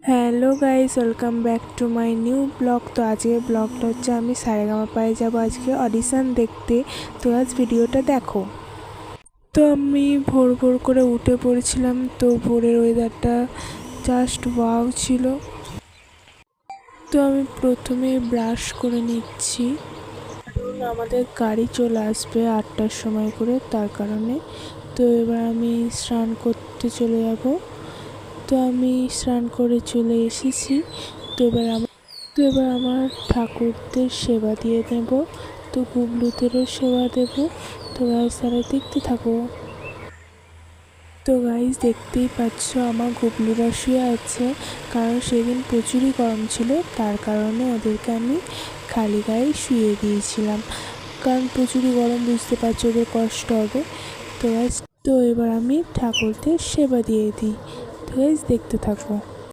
Hello guys, welcome back to my new blog. তো আজকের ব্লগটা হচ্ছে আমি সারেগামাপায় যাবো আজকে অডিশান দেখতে। তো আজ ভিডিওটা দেখো। তো আমি ভোর ভোর করে উঠে পড়েছিলাম। তো ভোরের ওয়েদারটা জাস্ট ওয়াও ছিল। তো আমি প্রথমে ব্রাশ করে নিচ্ছি, কারণ আমাদের গাড়ি চলে আসবে 8টার সময় করে, তার কারণে। তো এবার আমি স্নান করতে চলে যাব। তো আমি স্নান করে চলে এসেছি। তো এবার আমার ঠাকুরদের সেবা দিয়ে নেব। তো গুবলুদেরও সেবা দেব। তো গাইস তারা দেখতে থাকো। তো গাইস দেখতেই পাচ্ছ আমার গুবলুরা শুয়ে আছে, কারণ সেদিন প্রচুরই গরম ছিল, তার কারণে ওদেরকে আমি খালি গায়ে শুয়ে দিয়েছিলাম। কারণ প্রচুরই গরম, বুঝতে পারছো ওদের কষ্ট হবে। তো গাইস, তো এবার আমি ঠাকুরদের সেবা দিয়ে দিই। তো গাইস দেখতে থাকো।